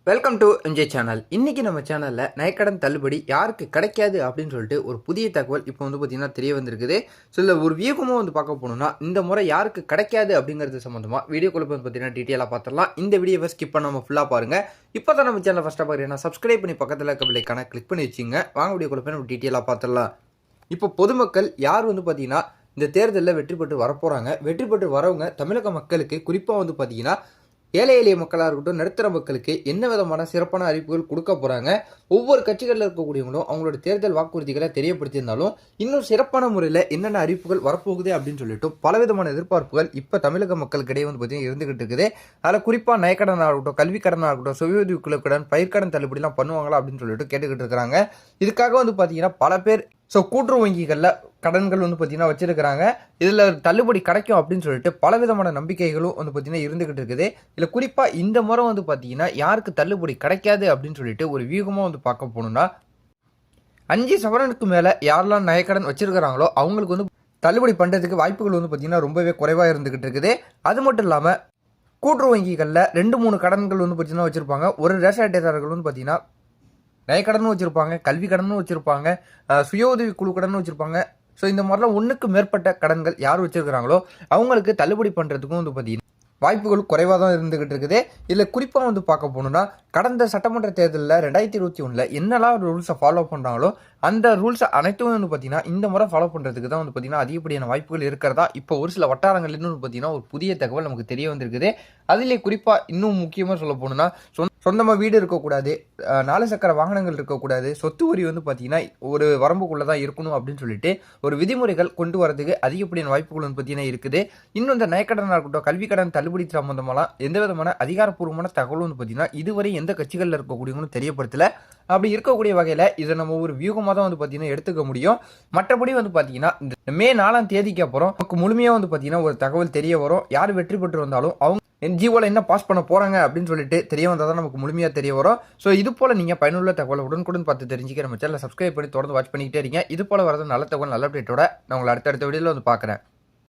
Welcome to MJ channel. இன்னைக்கு நம்ம சேனலில் நகைக்கடன் தள்ளுபடி யாருக்கு கிடைக்காது அப்படின்னு சொல்லிட்டு ஒரு புதிய தகவல் இப்போ பார்த்தீங்கன்னா தெரிய வந்திருக்குது. ஸோ இல்லை ஒரு வியூகமாக பார்க்க போனோம்னா இந்த முறை யாருக்கு கிடைக்காது அப்படிங்கிறது சம்மந்தமாக வீடியோக்குள்ள பார்த்தீங்கன்னா டீட்டெயிலாக பார்த்துடலாம். இந்த வீடியோவை ஸ்கிப் பண்ணாமல் ஃபுல்லாக பாருங்கள். இப்போ தான் நம்ம சேனல் ஃபஸ்ட்டாக பார்க்குறீங்கன்னா சப்ஸ்கிரைப் பண்ணி பக்கத்தில் இருக்க பிள்ளைக்கான கிளிக் பண்ணி வச்சுங்க. வாங்க வீடியோக்குள்ள போய் நம்ம டீட்டெயிலாக பார்த்துடலாம். இப்போ பொதுமக்கள் யார் பார்த்தீங்கன்னா இந்த தேர்தலில் வெற்றி பெற்று வரப்போகிறாங்க. வெற்றி பெற்று வரவங்க தமிழக மக்களுக்கு குறிப்பாக பார்த்தீங்கன்னா ஏழை எளிய மக்களாக இருக்கட்டும், நடுத்தர மக்களுக்கு என்ன விதமான சிறப்பான அறிவிப்புகள் கொடுக்க போகிறாங்க. ஒவ்வொரு கட்சிகளில் இருக்கக்கூடியவங்களும் அவங்களோட தேர்தல் வாக்குறுதிகளை தெரியப்படுத்தியிருந்தாலும் இன்னும் சிறப்பான முறையில் என்னென்ன அறிவிப்புகள் வரப்போகுது அப்படின்னு சொல்லிட்டு பலவிதமான எதிர்பார்ப்புகள் இப்போ தமிழக மக்களுக்கிடையே பார்த்தீங்கன்னா இருந்துகிட்டு இருக்குது. அதில் குறிப்பாக நயக்கடனாக இருக்கட்டும், கல்வி கடனாக இருக்கட்டும், சுய உதவி குழு கடன், பயிர்க்கடன் தள்ளுபடிலாம் பண்ணுவாங்களா அப்படின்னு சொல்லிட்டு கேட்டுக்கிட்டு இருக்கிறாங்க. இதுக்காக பார்த்தீங்கன்னா பல பேர் கூட்டுறவு வங்கிகளில் கடன்கள் பார்த்தீங்கன்னா வச்சிருக்கிறாங்க. இதில் தள்ளுபடி கிடைக்கும் அப்படின்னு சொல்லிட்டு பலவிதமான நம்பிக்கைகளும் பார்த்தீங்கன்னா இருந்துகிட்டு இருக்குது. இதில் குறிப்பாக இந்த முறை பார்த்தீங்கன்னா யாருக்கு தள்ளுபடி கிடைக்காது அப்படின்னு சொல்லிட்டு ஒரு வியூகமாக பார்க்க போகணும்னா 5 சவரனுக்கு மேலே யாரெல்லாம் நகைக்கடன் வச்சிருக்கிறாங்களோ அவங்களுக்கு தள்ளுபடி பண்ணுறதுக்கு வாய்ப்புகள் பார்த்தீங்கன்னா ரொம்பவே குறைவாக இருந்துகிட்டு இருக்குது. அது மட்டும் இல்லாமல் கூட்டுறவு வங்கிகளில் 2-3 கடன்கள் பார்த்தீங்கன்னா வச்சுருப்பாங்க. ஒரு ரேஷன் அட்டைதாரர்கள் பார்த்தீங்கன்னா நகைக்கடனும் வச்சுருப்பாங்க, கல்வி கடனும் வச்சுருப்பாங்க, சுய உதவி குழு கடனும் வச்சுருப்பாங்க. ஸோ இந்த மாதிரிலாம் ஒன்றுக்கு மேற்பட்ட கடன்கள் யார் வச்சுருக்கிறாங்களோ அவங்களுக்கு தள்ளுபடி பண்ணுறதுக்கும் பார்த்தீங்கன்னா வாய்ப்புகள் குறைவாக தான் இருந்துகிட்டு இருக்குது. இதில் குறிப்பாக பார்க்க போகணுன்னா கடந்த சட்டமன்ற தேர்தலில் 2021 என்னெல்லாம் ரூல்ஸை ஃபாலோ பண்ணுறாங்களோ அந்த ரூல்ஸை அனைத்தும் பார்த்தீங்கன்னா இந்த முறை ஃபாலோ பண்ணுறதுக்கு தான் பார்த்தீங்கன்னா அதிகப்படியான வாய்ப்புகள் இருக்கிறதா இப்போ ஒரு சில வட்டாரங்கள் இன்னும் பார்த்தீங்கன்னா ஒரு புதிய தகவல் நமக்கு தெரிய வந்திருக்குது. அதிலே குறிப்பாக இன்னும் முக்கியமாக சொல்ல போகணுன்னா சொந்தமாக வீடு இருக்கக்கூடாது, 4 சக்கர வாகனங்கள் இருக்கக்கூடாது, சொத்து வரி பார்த்தீங்கன்னா ஒரு வரம்புக்குள்ளே தான் இருக்கணும் அப்படின்னு சொல்லிட்டு ஒரு விதிமுறைகள் கொண்டு வரதுக்கு அதிகப்படியான வாய்ப்புகள் பார்த்தீங்கன்னா இருக்குது. இன்னும் இந்த நகைக்கடனாக இருக்கட்டும், கல்வி கடன் தள்ளுபடி சம்பந்தமெல்லாம் எந்த விதமான அதிகாரப்பூர்வமான தகவலும் பார்த்தீங்கன்னா இதுவரை எந்த கட்சிகளில் இருக்கக்கூடியவங்களும் தெரியப்படுத்தலை. அப்படி இருக்கக்கூடிய வகையில் இதை நம்ம ஒரு வியூகமாக தான் பார்த்தீங்கன்னா எடுத்துக்க முடியும். மற்றபடி பார்த்தீங்கன்னா இந்த மே 4ஆம் தேதிக்கு அப்புறம் நமக்கு முழுமையாக பார்த்தீங்கன்னா ஒரு தகவல் தெரிய வரும். யார் வெற்றி பெற்று வந்தாலும் அவங்க என்ஜிஓவில் என்ன பாஸ் பண்ண போகிறாங்க அப்படின்னு சொல்லிட்டு தெரிய வந்தால் தான் நமக்கு முழுமையாக தெரிய வரும். ஸோ இது போல் நீங்கள் பயனுள்ள தகவலை உடனுக்குடன் பார்த்து தெரிஞ்சுக்க நம்ம சேனலை சப்ஸ்கிரைப் பண்ணி தொடர்ந்து வாட்ச் பண்ணிக்கிட்டே இருக்கீங்க. இது போல் வரது நல்ல தகவல் நல்ல அப்டேட்டோட நான் உங்களை அடுத்தடுத்த வீடியோவில் பார்க்குறேன்.